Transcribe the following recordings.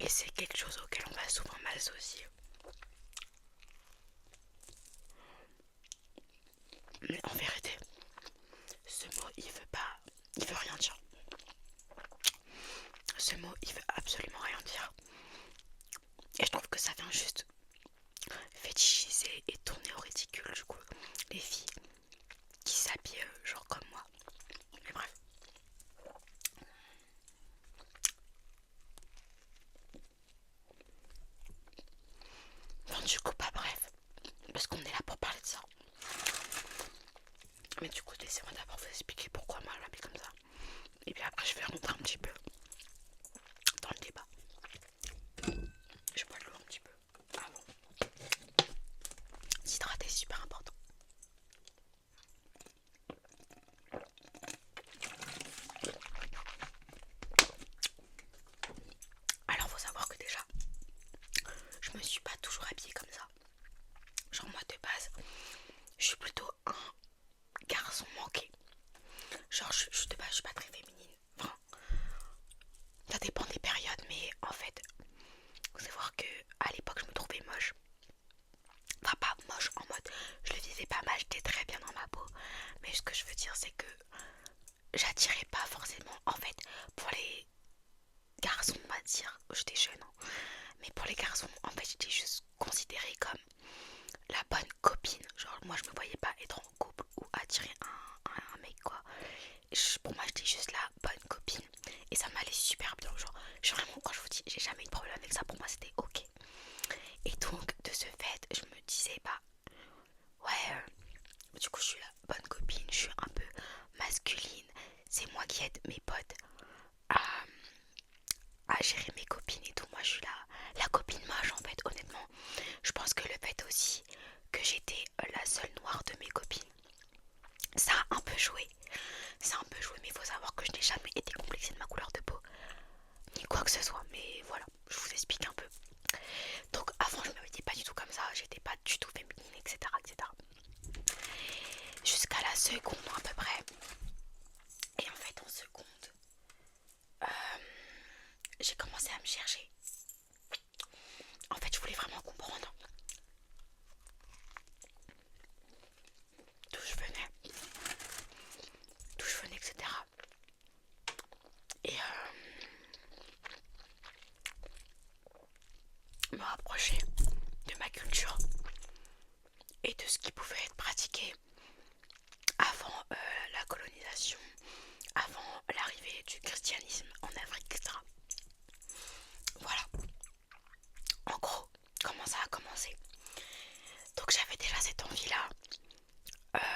Et c'est quelque chose auquel on va souvent m'associer. Mais en vérité, ce mot il veut rien dire. Ce mot il veut absolument rien dire. Et je trouve que ça vient juste fétichiser et tourner au ridicule du coup les filles qui s'habillent genre comme moi. Mais bref. Enfin, du coup pas bref. Parce qu'on est là pour parler de ça. Mais du coup laissez-moi d'abord vous expliquer pourquoi moi je m'habille comme ça. Et puis après je vais rentrer un petit peu dans le débat. Je bois de l'eau un petit peu avant. S'hydrater c'est super important. Alors faut savoir que déjà je me suis pas toujours habillée comme ça. Genre moi de base je suis plutôt un garçon manqué. Genre de base je suis pas très féminine. Enfin ça dépend des périodes mais en fait faut savoir que à l'époque je me trouvais moche. Enfin pas moche en mode je le vivais pas mal, j'étais très bien dans ma peau. Mais ce que je veux dire c'est que j'attirais pas forcément en fait pour les garçons on va dire. J'étais jeune hein. Mais pour les garçons en fait j'étais juste considérée comme la bonne copine. Genre moi je me voyais pas être en couple ou attirer un mec quoi. Pour moi j'étais juste la bonne copine. Et ça m'allait super bien. Genre vraiment quand je vous dis j'ai jamais eu de problème avec ça. Pour moi c'était ok. Et donc de ce fait je me disais bah ouais du coup je suis la bonne copine. Je suis un peu masculine. C'est moi qui aide mes potes à, à gérer mes copines et tout. Moi je suis la copine moche en fait honnêtement. Je pense que le fait aussi que j'étais la seule noire de mes copines, ça a un peu joué. Ça a un peu joué, mais il faut savoir que je n'ai jamais été complexée de ma couleur de peau, ni quoi que ce soit. Mais voilà, je vous explique un peu. Donc avant, je me mettais pas du tout comme ça, j'étais pas du tout féminine, etc. etc. Jusqu'à la seconde à peu près. Et en fait, en seconde, euh, j'ai commencé à me chercher. En fait, je voulais vraiment comprendre d'où je venais, etc. Et me rapprocher de ma culture et de ce qui pouvait être pratiqué avant la colonisation, avant l'arrivée du christianisme en Afrique, etc. Voilà, en gros, comment ça a commencé. Donc j'avais déjà cette envie-là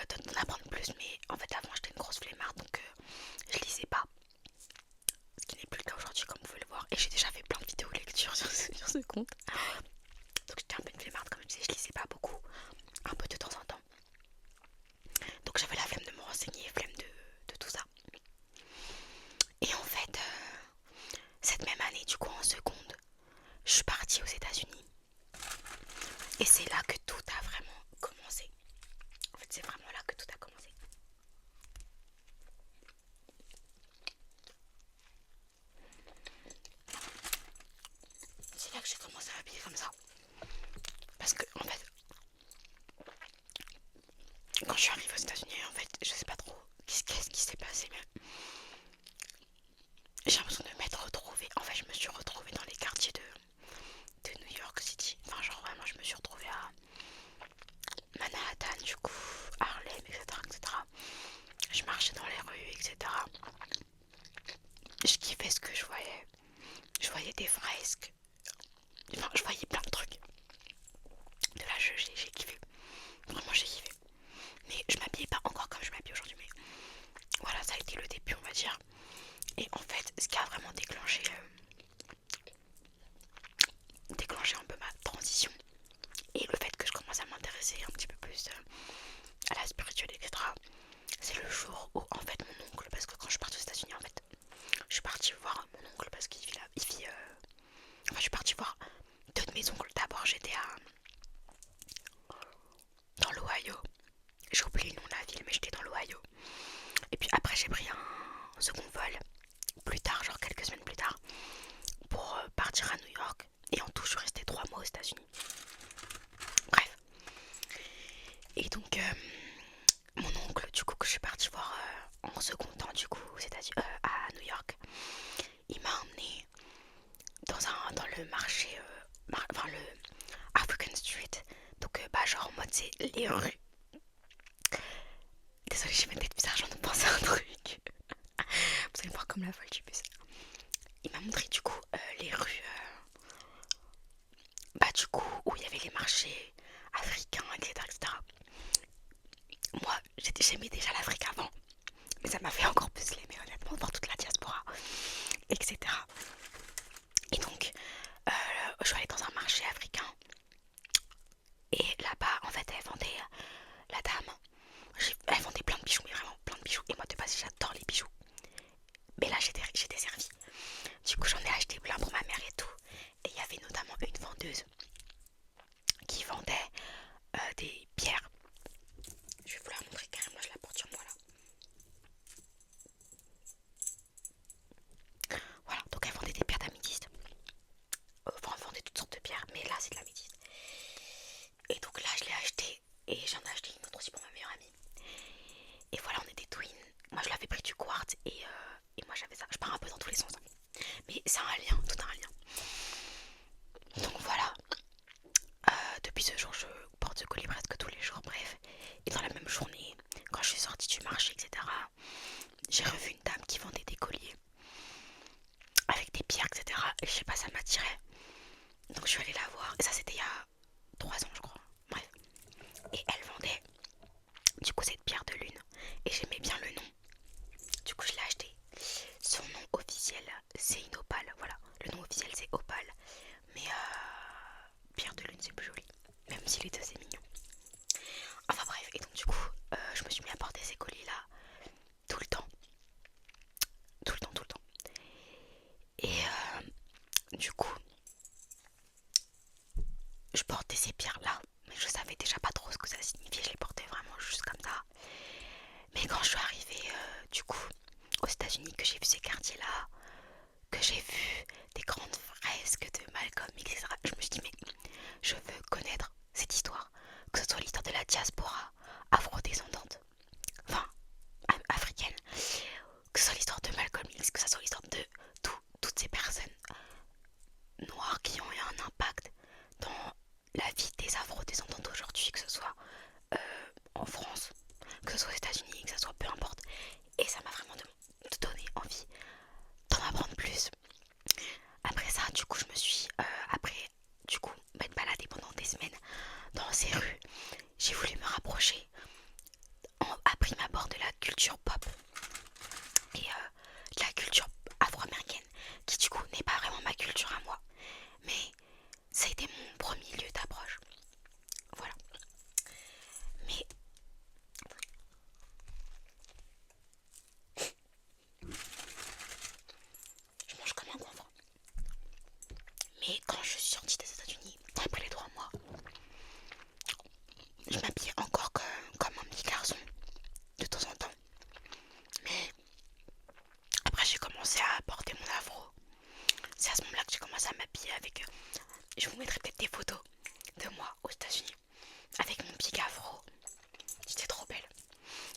d'en apprendre plus, mais en fait avant j'étais une grosse flemmarde, donc je lisais pas. Ce qui n'est plus le cas aujourd'hui comme vous pouvez le voir. Et j'ai déjà fait plein de vidéos lecture sur ce compte. Donc j'étais un peu une flemmarde comme je disais, je lisais pas beaucoup, un peu de temps en temps. Donc j'avais la flemme de me renseigner, flemme de tout ça. Et en fait, cette même année, du coup en seconde, je suis partie aux États-Unis. Et c'est là que tout a vraiment commencé. En fait, c'est vraiment là que tout a commencé. C'est là que j'ai commencé à m'habiller comme ça. Parce que, en fait, quand je suis arrivée aux États-Unis, en fait, je sais pas trop qu'est-ce qui s'est passé, mais j'ai l'impression de m'être retrouvée. En fait, je me suis retrouvée dans les quartiers de New York City. Enfin, genre vraiment, je me suis retrouvée à Manhattan, du coup, Harlem, etc., etc. Je marchais dans les rues, etc. Je kiffais ce que je voyais. Je voyais des fresques. Enfin, je voyais plein de trucs. De là, j'ai kiffé. Vraiment, j'ai kiffé. Mais je m'habillais pas encore comme je m'habille aujourd'hui. Mais voilà, ça a été le début, on va dire. Et en fait, ce qui a vraiment déclenché un peu ma transition et le fait que je commence à m'intéresser un petit peu plus à la spiritualité, etc. C'est le jour où en fait mon oncle, parce que quand je suis partie aux États-Unis, en fait, je suis partie voir mon oncle parce qu'il vit là. Enfin, je suis partie voir deux de mes oncles. D'abord, j'étais dans l'Ohio. J'ai oublié le nom de la ville, mais j'étais dans l'Ohio. Et puis après, j'ai pris un second vol plus tard, genre quelques semaines plus tard, pour partir à New York. marché, enfin le African Street. Donc genre en mode c'est les rues. Désolée, j'ai ma tête bizarre, j'en ai pensé à un truc. Vous allez voir comme la folle du bus. Il m'a montré du coup les rues, du coup où il y avait les marchés africains, etc. etc. Moi, j'aimais déjà l'Afrique avant, mais ça m'a fait encore plus l'aimer honnêtement, voir toute la diaspora, etc. Et donc, je suis allée dans un marché africain. Et là-bas, en fait, elle vendait, la dame, elle vendait plein de bijoux, mais vraiment plein de bijoux. Et moi, de base, j'adore les bijoux. Mais là, j'étais servie. Du coup, j'en ai acheté plein pour ma mère et tout. Et il y avait notamment une vendeuse qui vendait des pierres. Je vais vous la montrer carrément, je la porte sur moi là. Voilà, donc elle vendait des pierres d'améthyste. Enfin, elle vendait toutes sortes de pierres, mais là, c'est de l'améthyste. Et donc là, je l'ai acheté. Et j'en ai acheté une autre aussi pour ma meilleure amie. Et voilà, on était twins. Moi, je l'avais pris du quartz et moi, j'avais ça. Je pars un peu dans tous les sens. Mais c'est un lien, tout un lien. Donc voilà. Depuis ce jour, je porte ce collier presque tous les jours, bref. Et dans la même journée, quand je suis sortie du marché, etc., j'ai revu une dame qui vendait des colliers avec des pierres, etc. Et je sais pas, ça m'attirait. Donc je suis allée la voir. Et ça, c'était il y a 3 ans, je crois. Bref. Et elle vendait, du coup, cette pierre de lune. Et j'aimais bien le nom. Du coup, je l'ai acheté. Son nom officiel, c'est une opale. Voilà, le nom officiel, c'est opale. Mais pierre de lune, c'est plus joli. Même si les deux, c'est mignon. Enfin bref, et donc du coup, je me suis mis à porter ces colis-là tout le temps. Tout le temps, tout le temps. Et du coup, je portais ces pierres-là. Mais je savais déjà pas trop ce que ça signifiait. Je les portais vraiment juste comme ça. Mais quand je suis arrivée, du coup, aux États-Unis, que j'ai vu ces quartiers-là, que j'ai vu des grandes fresques de Malcolm, etc., je me suis dit, mais je veux connaître cette histoire. Que ce soit l'histoire de la diaspora afro-descendante, enfin, africaine, que ce soit l'histoire de Malcolm X, que ce soit l'histoire de toutes ces personnes noires qui ont eu un impact dans la vie des afro-descendants d'aujourd'hui, que ce soit en France, que ce soit aux États-Unis, que ce soit peu importe. Et ça m'a vraiment donné envie d'en apprendre plus. Après ça, du coup, je me suis, après, du coup, m'être baladée pendant des semaines dans ces rues. J'ai voulu me rapprocher à prime abord de la culture pop et de la culture afro-américaine, qui du coup n'est pas vraiment ma culture à moi, mais ça a été mon premier lieu d'approche. Voilà. Mais je mange comme un goinfre. Mais quand je suis sortie des États-Unis, après les 3 mois, je m'habillais encore comme un petit garçon de temps en temps. Mais après j'ai commencé à porter mon afro. C'est à ce moment-là que j'ai commencé à m'habiller avec... je vous mettrai peut-être des photos de moi aux États-Unis avec mon petit afro. J'étais trop belle.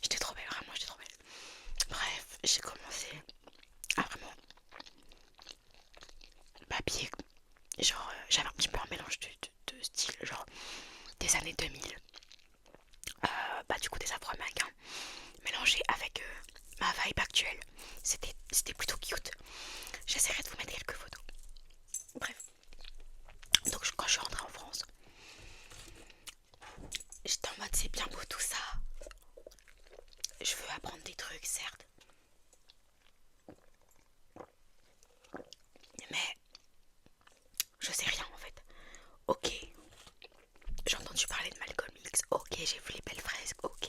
J'étais trop belle, vraiment j'étais trop belle. Bref, j'ai commencé à vraiment m'habiller. Genre, j'avais un petit peu un mélange de style, genre des années 2000. Du coup des afro-américains mélangés avec ma vibe actuelle. C'était plutôt cute. J'essaierai de vous mettre quelques photos. Bref. Donc quand je suis rentrée en France, j'étais en mode c'est bien beau tout ça. Je veux apprendre des trucs certes. Mais je sais rien en fait. Ok, j'ai entendu parler de Malcolm X. Ok, j'ai vu les belles fresques. Ok,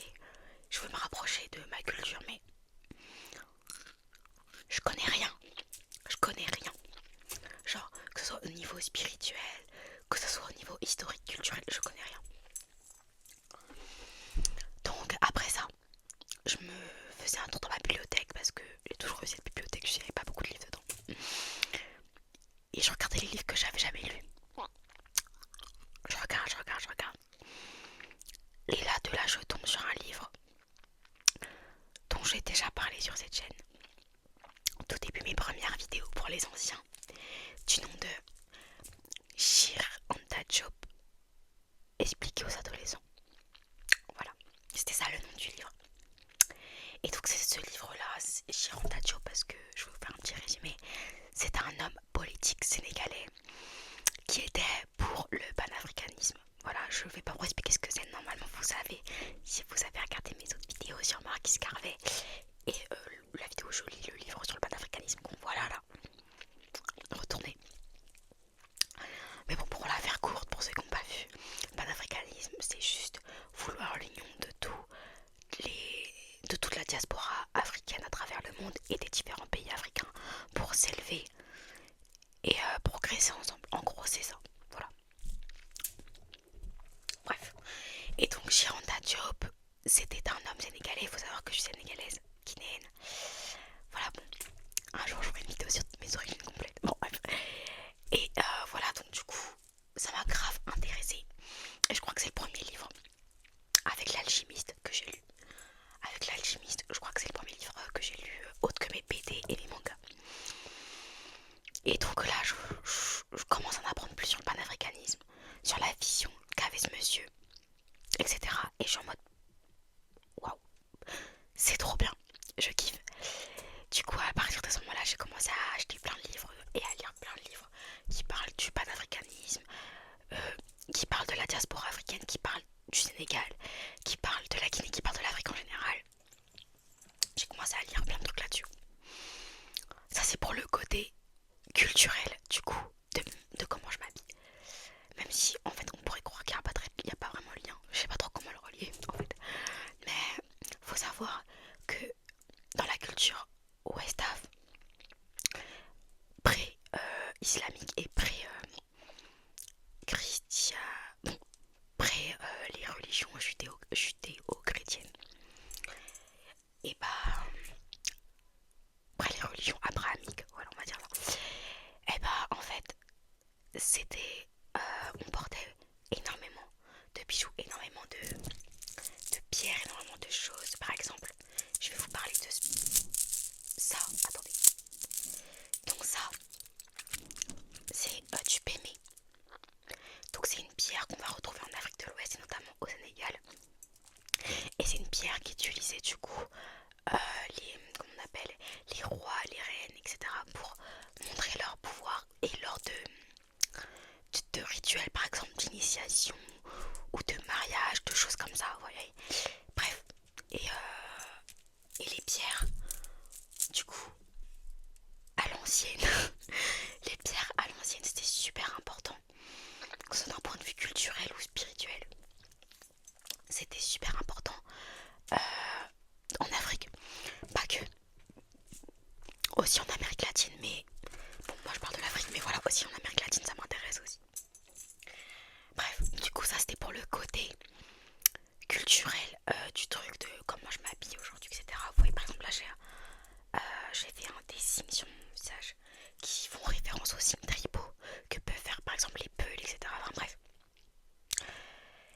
je veux me rapprocher de ma culture, mais je connais rien. Je connais rien. Genre, que ce soit au niveau spirituel, que ce soit au niveau historique, culturel, je connais rien. Donc après ça, je me faisais un tour dans ma bibliothèque parce que j'ai toujours eu cette bibliothèque, je n'avais pas beaucoup de livres dedans. Et je regardais les livres que j'avais jamais lus. Je regarde. Et là, je tombe sur un livre dont j'ai déjà parlé sur cette chaîne. Au tout début, mes premières vidéos pour les anciens, du nom de expliquer aux adolescents. Voilà, c'était ça le nom du livre. Et donc c'est ce livre-là, Chiranta Diop, parce que je vais vous faire un petit résumé. C'est un homme politique sénégalais qui était pour le panafricanisme. Voilà, je ne vais pas vous expliquer ce que c'est, normalement vous savez, si vous avez regardé mes autres vidéos sur Marquis Carvet et la vidéo où je lis le livre sur le panafricanisme. Bon voilà là, retournez. Mais bon, pour la faire courte, pour ceux qui n'ont pas vu, le panafricanisme c'est juste vouloir l'union de toute la diaspora africaine à travers le monde et des différents pays africains pour s'élever et progresser ensemble. En gros c'est ça, voilà. Bref, et donc Chiranta Diop, c'était un homme sénégalais. Il faut savoir que je suis sénégalaise, guinéenne. Voilà, bon, un jour je ferai une vidéo sur mes origines complètes. Bon, bref. Et voilà, donc du coup, ça m'a grave intéressée. Et je crois que c'est le premier livre avec l'alchimiste que j'ai lu. Avec l'alchimiste, je crois que c'est le premier livre que j'ai lu, autre que mes BD et mes mangas. Et donc là, je commence à en apprendre plus sur le panafricanisme, sur la vision qu'avait ce monsieur, etc. Et je suis en mode waouh, c'est trop bien, je kiffe. Du coup, à partir de ce moment-là, j'ai commencé à acheter plein de livres et à lire plein de livres qui parlent du panafricanisme, qui parlent de la diaspora africaine, qui parlent du Sénégal, qui parlent de la Guinée, qui parlent de l'Afrique en général. J'ai commencé à lire plein de trucs là-dessus. Ça, c'est pour le côté culturel, du coup, de comment je m'habille. Même si, en fait, on pourrait croire qu'il n'y a pas vraiment de lien. Je sais pas trop comment le relier, en fait. Mais faut savoir que dans la culture ouest-af, pré-islamique et pré-chrétien, bon, pré les religions judéo-chrétiennes, et bah, après les religions abrahamiques, voilà, on va dire ça, et bah, en fait, c'était, on portait énormément de bijoux, énormément de pierres, énormément de choses. Par exemple, je vais vous parler de ça, attendez. Donc ça, c'est du pémé. Donc c'est une pierre qu'on va retrouver en Afrique de l'Ouest et notamment au Sénégal. Et c'est une pierre qui est utilisée du coup comment on appelle, les rois, les reines, etc. pour montrer leur pouvoir et lors de rituels, par exemple d'initiation ou de mariage, de choses comme ça, vous voyez. Bref, et les pierres, du coup, à l'ancienne, les pierres à l'ancienne c'était super important, que ce soit d'un point de vue culturel ou spirituel. C'était super important en Afrique, pas que, aussi en Amérique latine, mais bon, moi je parle de l'Afrique, mais voilà, aussi en Amérique latine ça m'intéresse aussi. Bref, du coup ça c'était pour le côté culturel du truc, de comment je m'habille aujourd'hui, etc. Vous voyez, par exemple là j'ai fait un dessin sur mon visage qui font référence aux signes tribaux que peuvent faire par exemple les Peuls, etc. Enfin bref.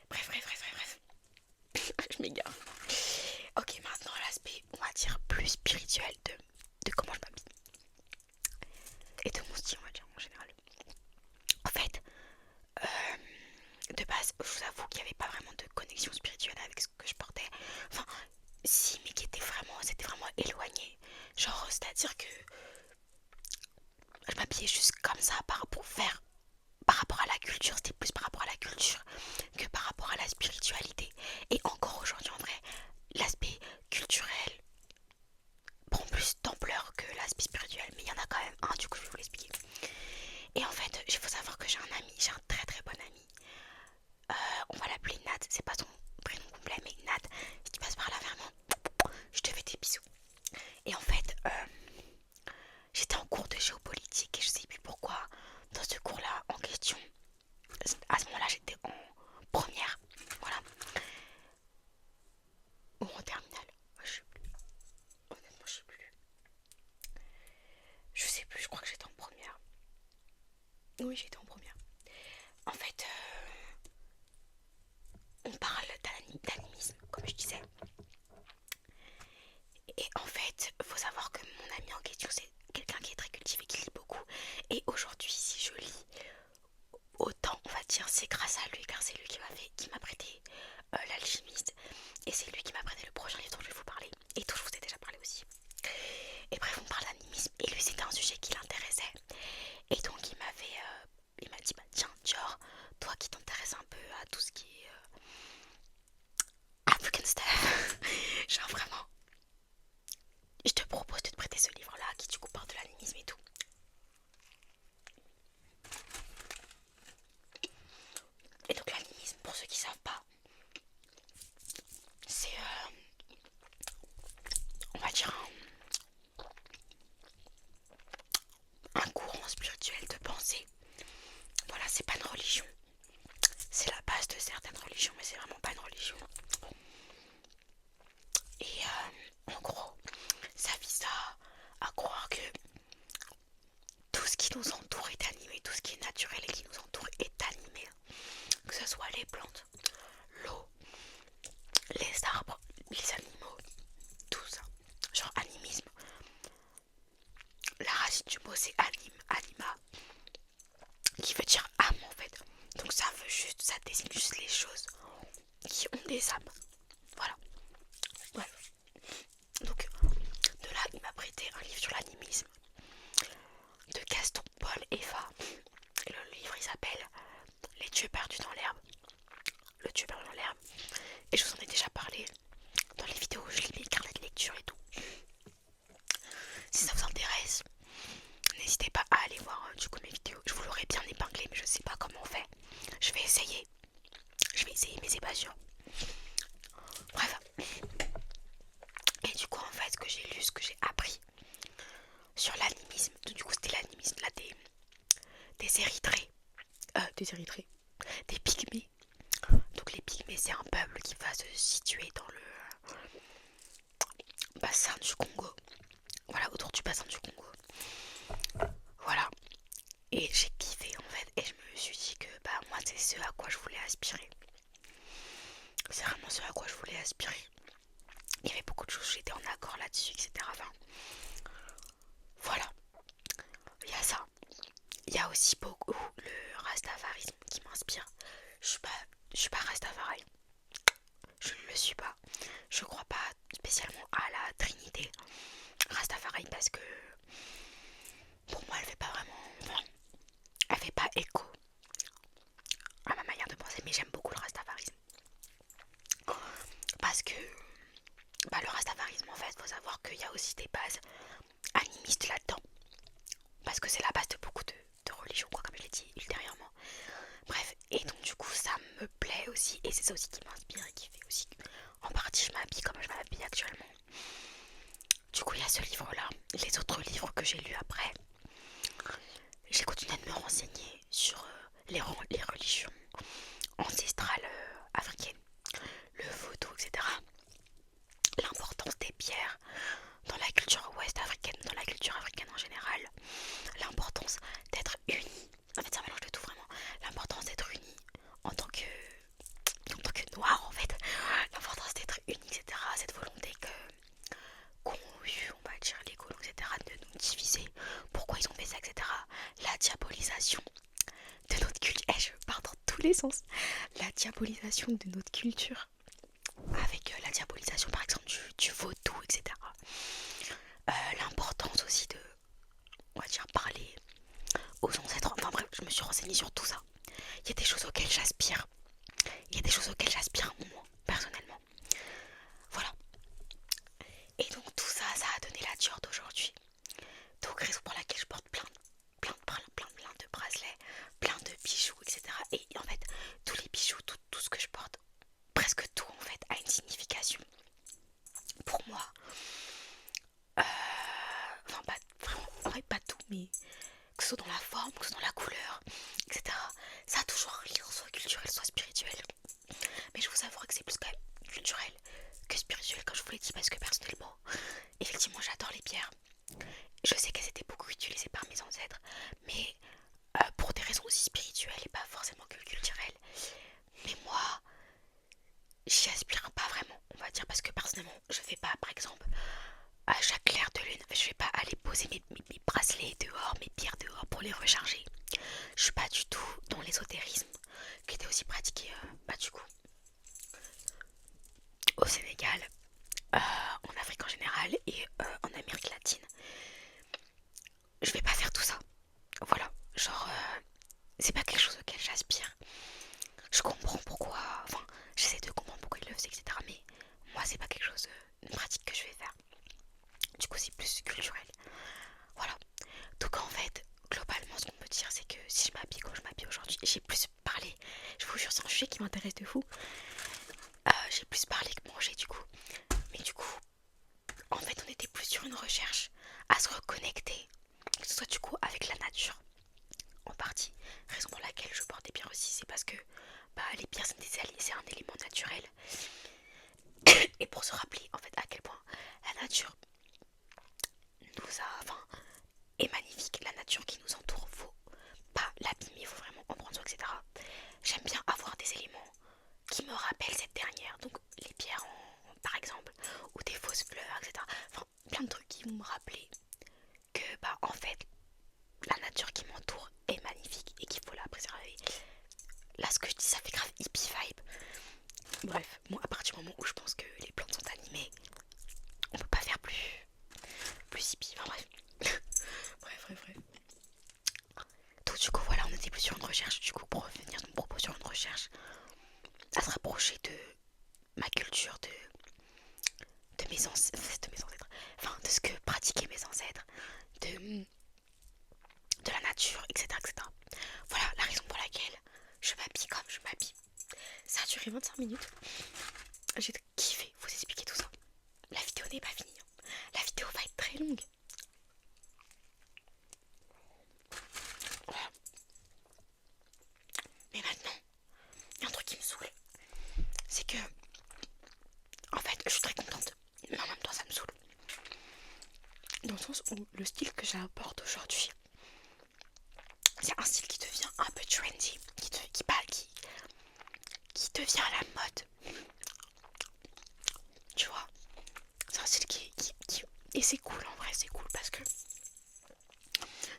Bref. Je m'égare. Ok, maintenant l'aspect, on va dire, plus spirituel de comment je m'habille. Et de mon style, on va dire, en général. En fait, de base, je vous avoue qu'il n'y avait pas vraiment de connexion spirituelle avec ce que je portais. Enfin, si, mais c'était vraiment éloigné. Genre, c'est-à-dire que je m'habillais juste comme ça par rapport à la culture. C'était plus par rapport à la culture que par rapport à la spiritualité. Et encore aujourd'hui, en vrai, l'aspect culturel prend plus d'ampleur que l'aspect spirituel. Mais il y en a quand même un, du coup, je vais vous l'expliquer. Et en fait, il faut savoir que j'ai un très très bon ami. On va l'appeler Nat, c'est pas son prénom complet, mais Nat, si tu passes par là vraiment, je te fais des bisous. Et en fait, j'étais en cours de géopolitique et je sais plus pourquoi, dans ce cours-là en question, à ce moment-là, j'étais en première, voilà, ou en terminale, je sais plus, honnêtement, je sais plus, je crois que j'étais en première. Oui, j'étais en première. En fait, on parle d'animisme, comme je disais. Et en fait, faut savoir que mon ami en question, c'est quelqu'un qui est très cultivé, qui lit beaucoup. Et aujourd'hui, si je lis autant, on va dire c'est grâce à lui, car c'est lui qui m'a prêté l'alchimiste, et c'est lui qui m'a prêté le prochain livre dont je vais vous parler, et dont je vous ai déjà parlé aussi. Et bref, on parle d'animisme, et lui c'était un sujet qui l'intéressait, et donc il m'a dit bah tiens Dior, toi qui t'intéresses un peu à tout ce qui est African stuff, genre vraiment, je te propose de te prêter ce livre là qui du coup parle de l'animisme et tout. Et donc l'animisme, pour ceux qui savent pas, c'est on va dire un courant spirituel de pensée. Voilà, c'est pas une religion, c'est la base de certaines religions, mais c'est vraiment pas une religion. Et en gros, ça vise à croire que tout ce qui nous entoure est animé, tout ce qui est naturel et qui nous entoure est animé. Que ce soit les plantes, l'eau, les arbres, les animaux, tout ça. Genre animisme. La racine du mot c'est anima, qui veut dire âme en fait. Donc ça désigne juste les choses qui ont des âmes. Voilà. Ouais. Donc de là il m'a prêté un livre sur l'animisme de Gaston Paul Eva. Et le livre il s'appelle Les dieux perdus dans l'herbe. Le dieu perdu dans l'herbe. Et je vous en ai déjà parlé dans les vidéos où je lis mes carnets de lecture et tout. Si ça vous intéresse, n'hésitez pas à aller voir du coup mes vidéos. Je vous l'aurais bien épinglé mais je sais pas comment on fait. Je vais essayer mais c'est pas sûr. Bref. Et du coup en fait ce que j'ai lu, ce que j'ai appris sur l'animisme, du coup c'était l'animisme là des Érythréens. Des Pygmées. Donc les Pygmées c'est un peuple qui va se situer dans le bassin du Congo. Voilà, autour du bassin du Congo. Voilà. Et j'ai kiffé en fait. Et je me suis dit que bah moi c'est ce à quoi je voulais aspirer. C'est vraiment ce à quoi je voulais aspirer. Il y avait beaucoup de choses, j'étais en accord là-dessus, etc. Enfin, voilà. Il y a ça. Il y a aussi beaucoup le rastafarisme qui m'inspire. Je suis pas rastafari. Je ne le suis pas. Je crois pas spécialement à la Trinité Rastafari parce que pour moi elle fait pas vraiment. Enfin, elle fait pas écho à ma manière de penser, mais j'aime beaucoup le rastafarisme. Parce que bah, le rastafarisme en fait, faut savoir qu'il y a aussi des bases animistes là-dedans. Parce que c'est la base de beaucoup de religions, quoi, comme je l'ai dit ultérieurement. Bref, et donc du coup ça me plaît aussi, et c'est ça aussi qui m'inspire et qui fait aussi en partie je m'habille comme je m'habille actuellement. Du coup il y a ce livre là. Les autres livres que j'ai lus après, j'ai continué de me renseigner sur les religions ancestrales africaines, le vaudou, etc. L'importance des pierres dans la culture ouest africaine, dans la culture africaine en général, l'importance d'être unis. En fait, c'est un mélange de tout vraiment. L'importance d'être unis en tant que noir en fait. L'importance d'être unis, etc. Cette volonté qu'ont eu, on va dire, les colons, etc. de nous diviser. Pourquoi ils ont fait ça, etc. La diabolisation de notre culture. Je pars dans tous les sens. La diabolisation de notre culture. Avec la diabolisation par exemple du vaudou, etc. L'importance aussi de, on va dire, parler aux ancêtres. Enfin bref, je me suis renseignée sur tout ça. Il y a des choses auxquelles j'aspire. Il y a des choses auxquelles j'aspire moi, personnellement. Voilà. Et donc tout ça, ça a donné la Dior d'aujourd'hui. Donc raison pour laquelle je porte plein de bracelets, plein de bijoux, etc. Et en fait, tous les bijoux, tout ce que je porte, presque tout en fait, a une signification. Pour moi, enfin pas vraiment, en vrai pas tout, mais que ce soit dans la forme, que ce soit dans la couleur, etc. Ça a toujours un lien soit culturel, soit spirituel. Mais je vous avouerai que c'est plus quand même culturel que spirituel, comme je vous l'ai dit, parce que personnellement, effectivement, j'adore les pierres. Je sais qu'elles étaient beaucoup utilisées par mes ancêtres, mais pour des raisons aussi spirituelles et pas forcément que culturelles. Mais moi, j'y aspire pas vraiment, on va dire, parce que personnellement, je fais pas, par exemple, à chaque clair de lune, je vais pas aller poser mes bracelets dehors, mes pierres dehors pour les recharger. Je suis pas du tout dans l'ésotérisme. aussi pratiqué du coup au Sénégal, en Afrique en général et en Amérique latine. Je vais pas faire tout ça. Voilà, genre c'est pas quelque chose auquel j'aspire. Je comprends pourquoi, enfin j'essaie de comprendre pourquoi ils le faisaient, etc. Mais moi c'est pas quelque chose, une pratique que je vais faire. Du coup c'est plus culturel. Voilà. Donc en fait, globalement ce qu'on peut dire c'est que si je m'habille comme je m'habille aujourd'hui, j'ai plus parlé, je vous jure c'est un sujet qui m'intéresse de fou. J'ai plus parlé que mangé du coup. Mais du coup, en fait on était plus sur une recherche à se reconnecter, que ce soit du coup avec la nature en partie. Raison pour laquelle je porte des pierres aussi, c'est parce que les pierres c'est un élément naturel. Et pour se rappeler en fait à quel point la nature nous a, enfin, est magnifique, la nature qui nous entoure, faut pas l'abîmer, faut vraiment en prendre soin, etc. J'aime bien avoir des éléments qui me rappellent cette dernière, donc les pierres par exemple, ou des fausses fleurs, etc. Enfin, plein de trucs qui vont me rappeler que en fait la nature qui m'entoure est magnifique et qu'il faut la préserver. Là ce que je dis ça fait grave hippie vibe. Bref, moi à partir du moment où je pense que les plantes sont animées, on peut pas faire plus hippie, enfin bref. bref. Donc du coup voilà, on était plus sur une recherche, du coup pour revenir de mon propos sur une recherche à se rapprocher de ma culture, de mes ancêtres, enfin de ce que pratiquaient mes ancêtres, de la nature, etc., etc. Voilà la raison pour laquelle je m'habille comme je m'habille. Ça a duré 25 minutes. J'ai kiffé vous expliquer tout ça. La vidéo n'est pas finie. La vidéo va être très longue. Voilà. Mais maintenant, il y a un truc qui me saoule. C'est que, en fait, je suis très contente. Mais en même temps, ça me saoule. Dans le sens où le style que j'apporte aujourd'hui, c'est un style qui devient un peu trendy, qui devient à la mode. Tu vois, c'est un style qui et c'est cool en vrai, c'est cool parce que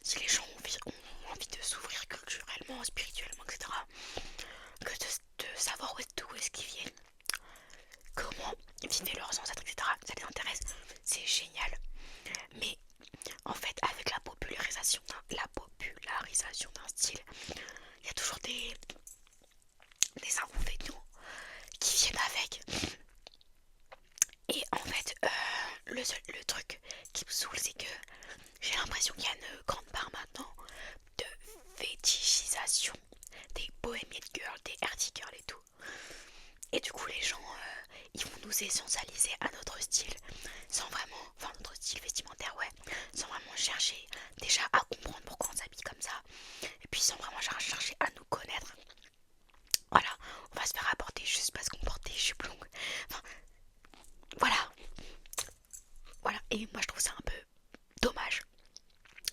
si les gens ont envie de s'ouvrir culturellement, spirituellement, etc., que de savoir d'où est-ce qu'ils viennent, comment vivaient leurs ancêtres, etc., ça les intéresse, c'est génial. Mais en fait, avec la popularisation d'un style, il y a toujours des inconvénients qui viennent avec. Et en fait, le truc qui me saoule, c'est que j'ai l'impression qu'il y a une grande part maintenant de fétichisation des bohemian girls, des earthy girls et tout. Et du coup, les gens, ils vont nous essentialiser à notre style, sans vraiment, enfin notre style vestimentaire, ouais, sans vraiment chercher déjà à comprendre pourquoi on s'habille comme ça, et puis sans vraiment chercher à nous connaître. Voilà, on va se faire apporter juste parce qu'on porte des jupes longues. Enfin, voilà. Et moi, je trouve ça un peu dommage.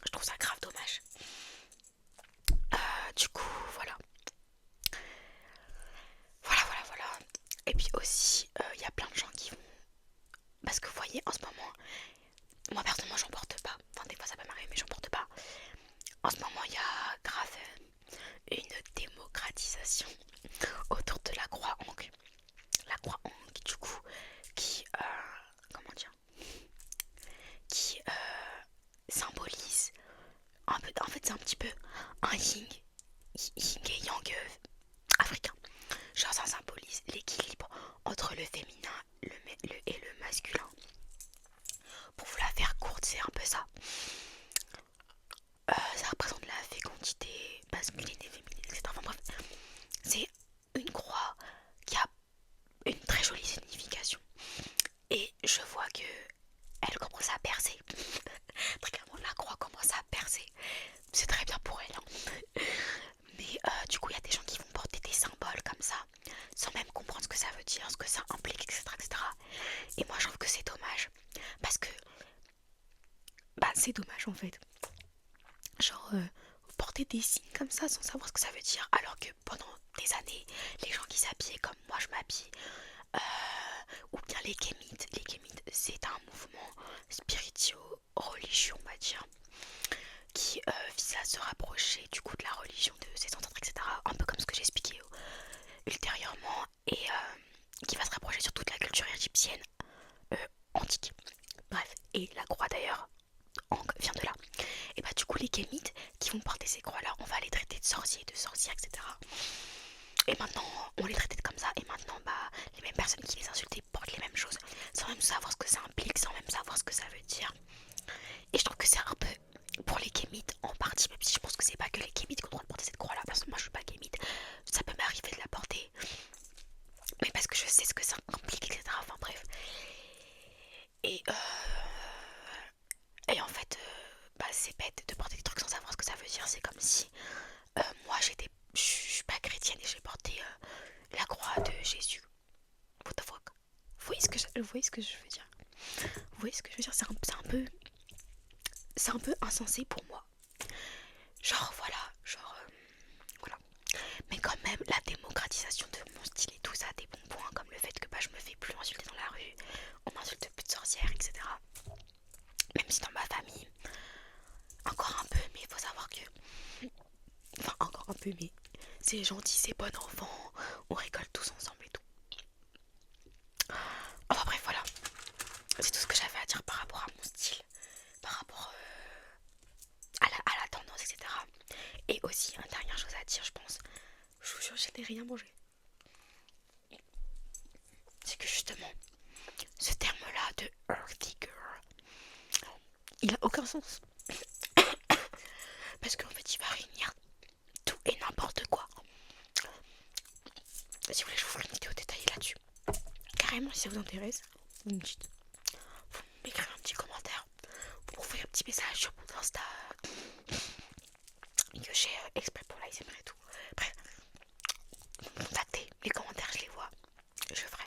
Je trouve ça grave dommage. Du coup, voilà. Voilà. Et puis aussi, il y a plein de gens qui vont... Parce que vous voyez, en ce moment, moi personnellement, j'en porte pas. Enfin, des fois, ça peut m'arriver, mais j'en porte pas. En ce moment, il y a grave une démocratisation autour de la croix Ankh. La croix Ankh, du coup, qui... comment dire, qui symbolise un peu... En fait, c'est un petit peu un yin et yang africain. Genre ça symbolise l'équilibre entre le féminin et le masculin. Pour vous la faire courte, c'est un peu ça. Ça représente la fécondité masculine et féminine, etc. Enfin bref, c'est une croix qui a une très jolie signification. Et je vois que elle commence à percer. Très clairement, la croix commence à percer. C'est très bien pour elle. Hein. Mais du coup, il y a des gens qui vont porter des symboles comme ça, sans même comprendre ce que ça veut dire, ce que ça implique, etc. Et moi, je trouve que c'est dommage. Parce que, c'est dommage en fait. Genre, porter des signes comme ça sans savoir ce que ça veut dire, alors que pendant des années, les gens qui s'habillaient comme moi je m'habille, ou bien les kémites, c'est un mouvement spirituel-religieux, on va dire, qui vise à se rapprocher du coup de la religion de ses ancêtres, etc. Un peu comme ce que j'ai expliqué ultérieurement et qui va se rapprocher sur toute la culture égyptienne antique. Bref, et la croix d'ailleurs vient de là. Et bah du coup les kémites qui vont porter ces croix là, on va les traiter de sorciers, de sorcières, etc. Et maintenant on les traitait comme ça, et maintenant bah les mêmes personnes qui les insultaient portent les mêmes choses, sans même savoir ce que ça implique, sans même savoir ce que ça veut dire. Et je trouve que c'est un peu pour les kémites en partie, même si je pense que c'est pas que les kémites qui ont le droit de porter cette croix là, parce que moi je suis pas kémite, ça peut m'arriver de la porter, mais parce que je sais ce que ça implique, etc. Enfin bref. Et en fait, bah, c'est bête de porter des trucs sans savoir ce que ça veut dire. C'est comme si moi je suis pas chrétienne et j'ai porté la croix de Jésus. What the fuck? Vous voyez ce que je veux dire? Vous voyez ce que je veux dire? C'est un peu insensé pour moi. Genre voilà, voilà. Mais quand même, la démocratisation de mon style et tout ça a des bons points, comme le fait que bah, je me fais plus insulter dans la rue, on m'insulte plus de sorcière, etc. Même si dans ma famille, encore un peu, mais il faut savoir que... Enfin, encore un peu, mais c'est gentil, c'est bon enfant, on rigole tous ensemble et tout. Enfin bref, voilà. C'est tout ce que j'avais à dire par rapport à mon style, par rapport à la tendance, etc. Et aussi, une dernière chose à dire, je pense. Je vous jure, je n'ai rien mangé. C'est que justement, ce terme-là de earthy girl, il a aucun sens. Parce qu'en fait, il va réunir tout et n'importe quoi. Si vous voulez, je vous ferai une vidéo détaillée là-dessus. Carrément, si ça vous intéresse, vous me dites. Vous m'écrivez un petit commentaire. Vous m'envoyez un petit message sur mon Insta que j'ai exprès pour l'ASMR et tout. Bref, vous me contactez, les commentaires, je les vois. Je ferai.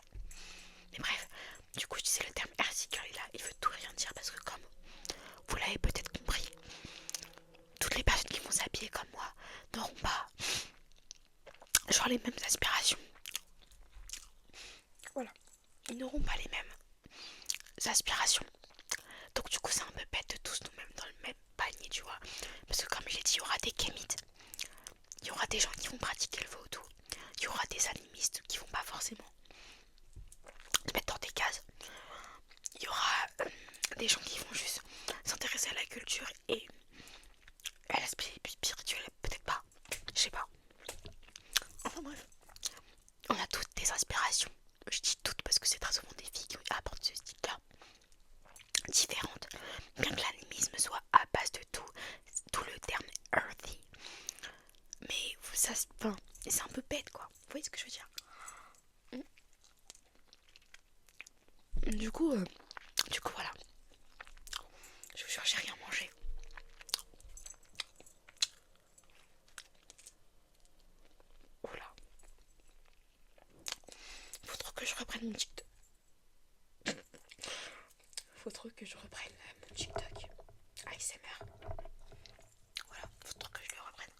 Mais bref, du coup, je disais le terme earthy girl là, il veut tout rien dire parce que comme vous l'avez peut-être compris, toutes les personnes qui vont s'habiller comme moi n'auront pas genre les mêmes aspirations. Voilà, ils n'auront pas les mêmes aspirations. Donc du coup c'est un peu bête de tous nous mettre dans le même panier, tu vois. Parce que comme je l'ai dit, il y aura des kémites, il y aura des gens qui vont pratiquer le vaudou, il y aura des animistes qui vont pas forcément se mettre dans des cases, il y aura des gens qui vont juste s'intéresser à la culture et à l'aspect spirituel, peut-être pas, je sais pas. Enfin bref, on a toutes des aspirations. Je dis toutes parce que c'est très souvent des filles qui apportent ce style-là, différentes. Bien que l'animisme soit à base de tout, tout le terme earthy. Mais ça, c'est un peu bête quoi. Vous voyez ce que je veux dire? Du coup voilà. Je vous jure, j'ai rien mangé. Oula. Faut trop que je reprenne mon TikTok. Faut trop que je reprenne mon TikTok ASMR. Voilà, faut trop que je le reprenne.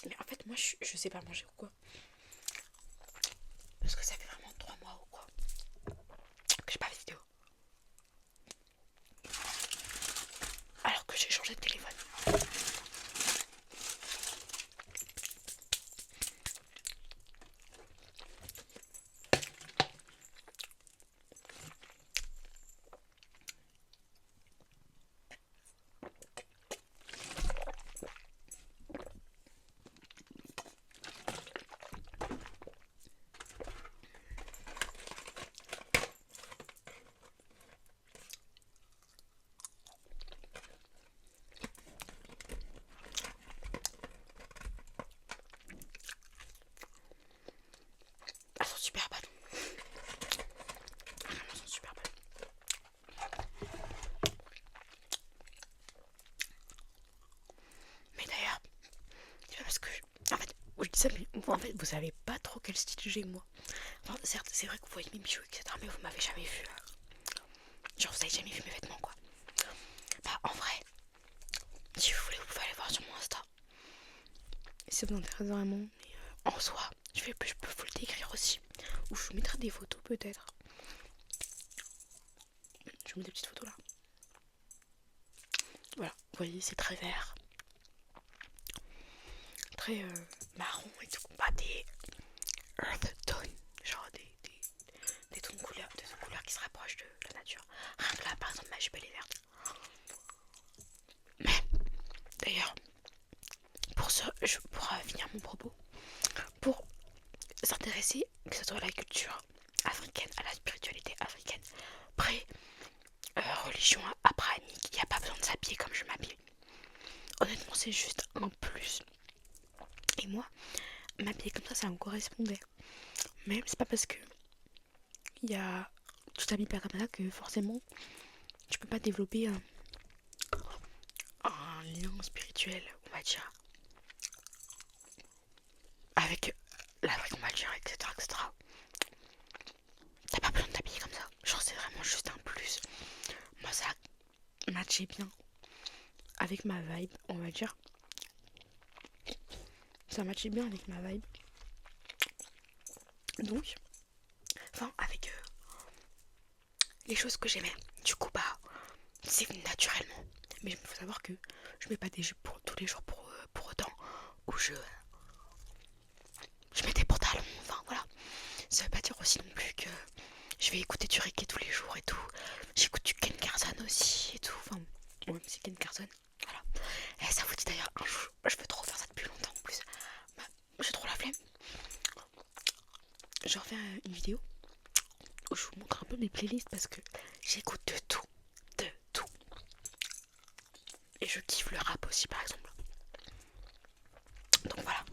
Mais en fait, moi, je sais pas manger ou quoi. Parce que ça fait vraiment 3 mois ou quoi que j'ai pas fait de vidéo. Alors que j'ai changé de téléphone. Elles sont super bonnes. Elles sont super bonnes. Mais d'ailleurs, c'est pas parce que en fait, je dis ça, mais en fait, vous savez pas trop quel style j'ai moi. Enfin, certes, c'est vrai que vous voyez mes bijoux, etc. Mais vous m'avez jamais vu. Genre, vous avez jamais vu mes vêtements, quoi. Bah, en vrai, si vous voulez, vous pouvez aller voir sur mon Insta. Et ça vous intéresse vraiment. Mais en soi, je peux vous le décrire aussi. Ou je vous mettrai des photos, peut-être. Je vous mets des petites photos là. Voilà, vous voyez, c'est très vert. Très marron et tout, pas des earth tones, genre des tons de couleurs, qui se rapprochent de la nature. Rien que là, par exemple, ma jupe elle est verte. Mais d'ailleurs, pour finir mon propos, pour s'intéresser que ce soit à la culture africaine, à la spiritualité africaine, religion abrahamique, il n'y a pas besoin de s'habiller comme je m'habille. Honnêtement, c'est juste un plus. Et moi, m'habiller comme ça me correspondait. Mais c'est pas parce que tu t'habilles pas comme ça que forcément tu peux pas développer un lien spirituel, on va dire, avec l'Afrique, on va dire, etc., etc. T'as pas besoin de t'habiller comme ça. Genre, c'est vraiment juste un plus. Moi, ça matchait bien avec ma vibe, on va dire. Ça matchait bien avec ma vibe. Donc, enfin, avec les choses que j'aimais. Du coup, bah, c'est venu naturellement. Mais il faut savoir que je mets pas des jupes pour tous les jours pour autant. Ou je mets des pantalons, enfin voilà. Ça veut pas dire aussi non plus que je vais écouter du reggae tous les jours et tout. J'écoute du Ken Carson aussi et tout. Enfin, ouais, c'est Ken Carson. Voilà. Et ça vous dit d'ailleurs un jour, je veux trop faire ça depuis longtemps en plus. Bah, j'ai trop la flemme. Je refais une vidéo où je vous montre un peu mes playlists parce que j'écoute de tout. De tout. Et je kiffe le rap aussi par exemple. Donc voilà.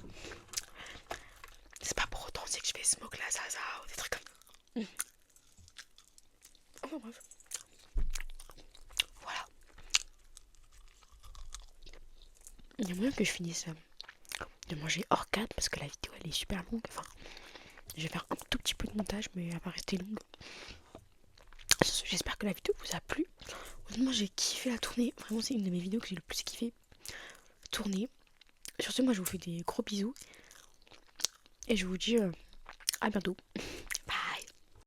C'est pas pour autant c'est que je fais smoke la zaza ou des trucs comme ça. Enfin bref. Voilà. Il y a moyen que je finisse de manger hors cadre parce que la vidéo elle est super longue. Enfin, je vais faire un tout petit peu de montage mais elle va rester longue. J'espère que la vidéo vous a plu. Honnêtement j'ai kiffé la tournée. Vraiment c'est une de mes vidéos que j'ai le plus kiffé tourner. Sur ce moi je vous fais des gros bisous. Et je vous dis à bientôt.